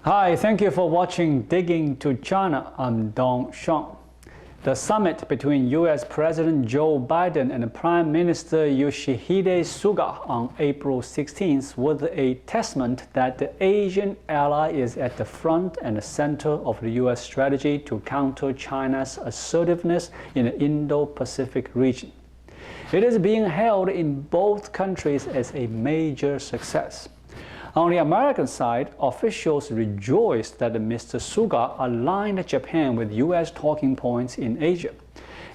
Hi, thank you for watching Digging to China. I'm Dong Shang. The summit between U.S. President Joe Biden and Prime Minister Yoshihide Suga on April 16th was a testament that the Asian ally is at the front and center of the U.S. strategy to counter China's assertiveness in the Indo-Pacific region. It is being hailed in both countries as a major success. On the American side, officials rejoiced that Mr. Suga aligned Japan with U.S. talking points in Asia.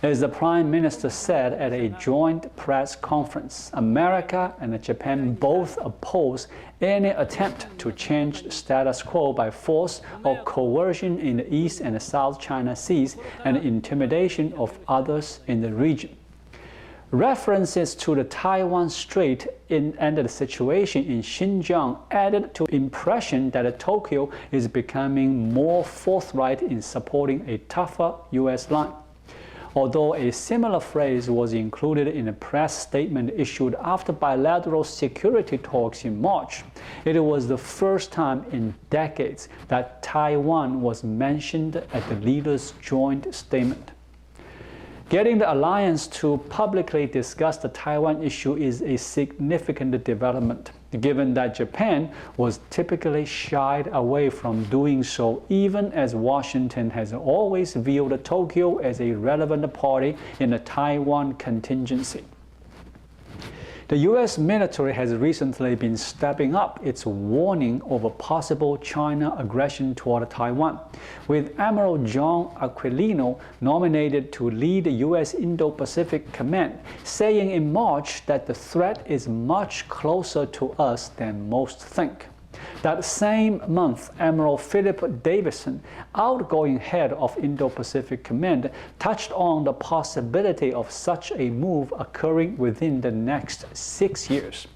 As the Prime Minister said at a joint press conference, America and Japan both oppose any attempt to change the status quo by force or coercion in the East and South China Seas and intimidation of others in the region. References to the Taiwan Straits and the situation in Xinjiang added to the impression that Tokyo is becoming more forthright in supporting a tougher U.S. line. Although a similar phrase was included in a press statement issued after bilateral security talks in March, it was the first time in decades that Taiwan was mentioned at the leaders' joint statement. Getting the alliance to publicly discuss the Taiwan issue is a significant development, given that Japan was typically shied away from doing so, even as Washington has always viewed Tokyo as a relevant party in the Taiwan contingency. The U.S. military has recently been stepping up its warning over possible China aggression toward Taiwan, with Admiral John Aquilino nominated to lead the U.S. Indo-Pacific Command, saying in March that the threat is much closer to us than most think. That same month, Admiral Philip Davidson, outgoing head of Indo-Pacific Command, touched on the possibility of such a move occurring within the next 6 years.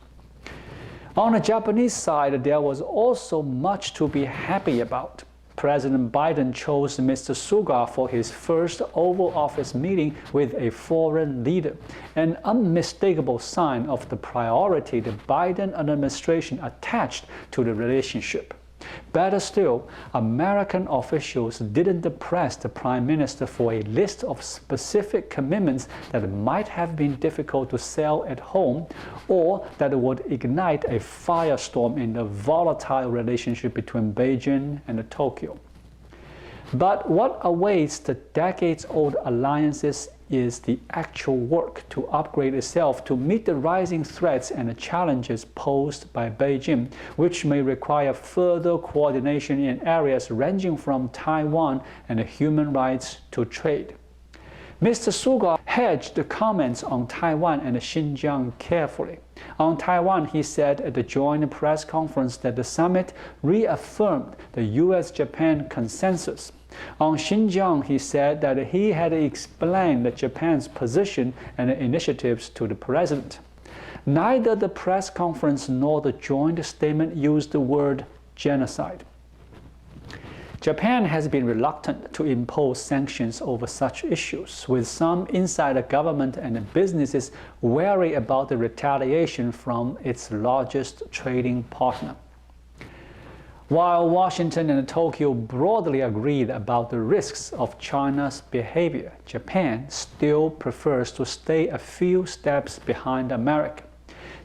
On the Japanese side, there was also much to be happy about. President Biden chose Mr. Suga for his first Oval Office meeting with a foreign leader, an unmistakable sign of the priority the Biden administration attached to the relationship. Better still, American officials didn't press the Prime Minister for a list of specific commitments that might have been difficult to sell at home or that would ignite a firestorm in the volatile relationship between Beijing and Tokyo. But what awaits the decades-old alliances is the actual work to upgrade itself to meet the rising threats and the challenges posed by Beijing, which may require further coordination in areas ranging from Taiwan and human rights to trade. Mr. Suga hedged the comments on Taiwan and Xinjiang carefully. On Taiwan, he said at the joint press conference that the summit reaffirmed the U.S.-Japan consensus. On Xinjiang, he said that he had explained Japan's position and initiatives to the president. Neither the press conference nor the joint statement used the word genocide. Japan has been reluctant to impose sanctions over such issues, with some inside the government and businesses wary about the retaliation from its largest trading partner. While Washington and Tokyo broadly agreed about the risks of China's behavior, Japan still prefers to stay a few steps behind America.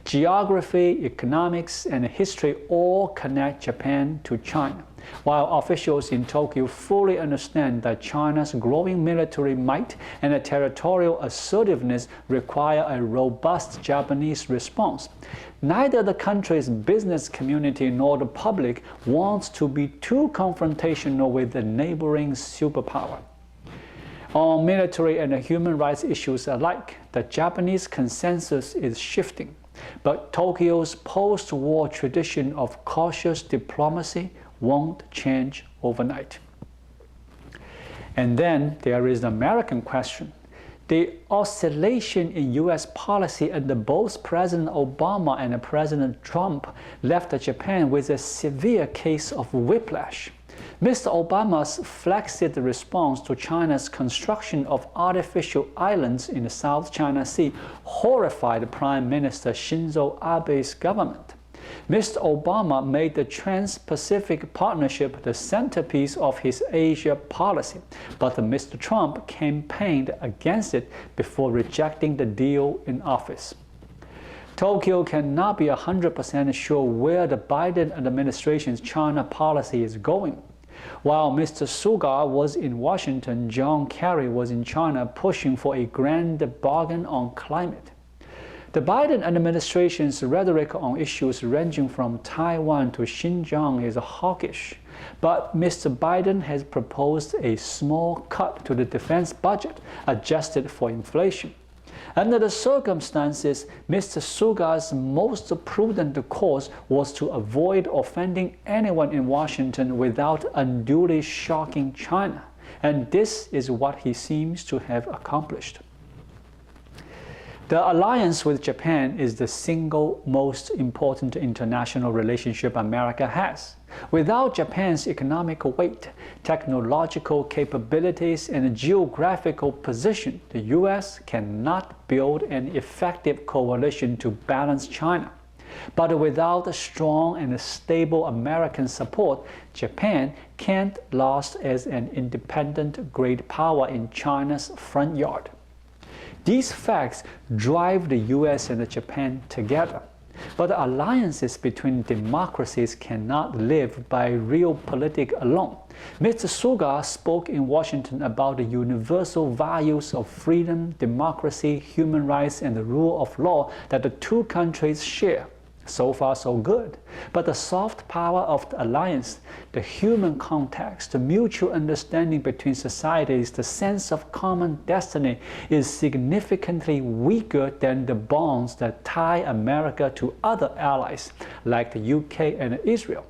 Geography, economics, and history all connect Japan to China, while officials in Tokyo fully understand that China's growing military might and territorial assertiveness require a robust Japanese response. Neither the country's business community nor the public wants to be too confrontational with the neighboring superpower. On military and human rights issues alike, the Japanese consensus is shifting, but Tokyo's post-war tradition of cautious diplomacy won't change overnight. And then there is the American question. The oscillation in U.S. policy under both President Obama and President Trump left Japan with a severe case of whiplash. Mr. Obama's flaccid response to China's construction of artificial islands in the South China Sea horrified Prime Minister Shinzo Abe's government. Mr. Obama made the Trans-Pacific Partnership the centerpiece of his Asia policy, but Mr. Trump campaigned against it before rejecting the deal in office. Tokyo cannot be 100% sure where the Biden administration's China policy is going. While Mr. Suga was in Washington, John Kerry was in China pushing for a grand bargain on climate. The Biden administration's rhetoric on issues ranging from Taiwan to Xinjiang is hawkish, but Mr. Biden has proposed a small cut to the defense budget adjusted for inflation. Under the circumstances, Mr. Suga's most prudent course was to avoid offending anyone in Washington without unduly shocking China, and this is what he seems to have accomplished. The alliance with Japan is the single most important international relationship America has. Without Japan's economic weight, technological capabilities, and geographical position, the U.S. cannot build an effective coalition to balance China. But without strong and stable American support, Japan can't last as an independent great power in China's front yard. These facts drive the US and Japan together. But alliances between democracies cannot live by realpolitik alone. Mr. Suga spoke in Washington about the universal values of freedom, democracy, human rights, and the rule of law that the two countries share. So far, so good. But the soft power of the alliance, the human context, the mutual understanding between societies, the sense of common destiny is significantly weaker than the bonds that tie America to other allies like the UK and Israel.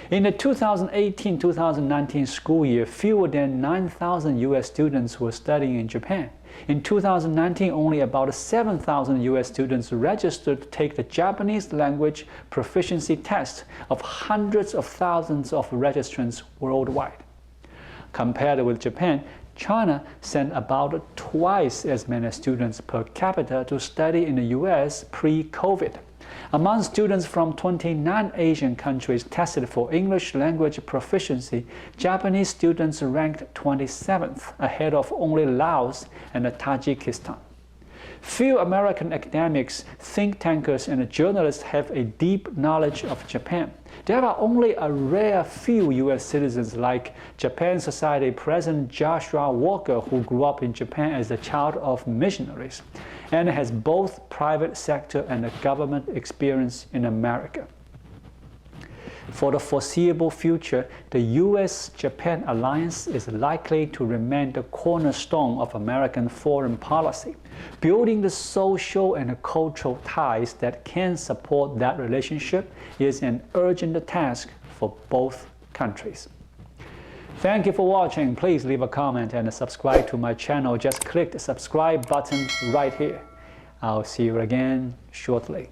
In the 2018-2019 school year, fewer than 9,000 US students were studying in Japan. In 2019, only about 7,000 US students registered to take the Japanese language proficiency test of hundreds of thousands of registrants worldwide. Compared with Japan, China sent about twice as many students per capita to study in the US pre-COVID. Among students from 29 Asian countries tested for English language proficiency, Japanese students ranked 27th, ahead of only Laos and Tajikistan. Few American academics, think tankers, and journalists have a deep knowledge of Japan. There are only a rare few US citizens like Japan Society President Joshua Walker, who grew up in Japan as a child of missionaries and has both private sector and government experience in America. For the foreseeable future, the US-Japan alliance is likely to remain the cornerstone of American foreign policy. Building the social and cultural ties that can support that relationship is an urgent task for both countries. Thank you for watching. Please leave a comment and subscribe to my channel. Just click the subscribe button right here. I'll see you again shortly.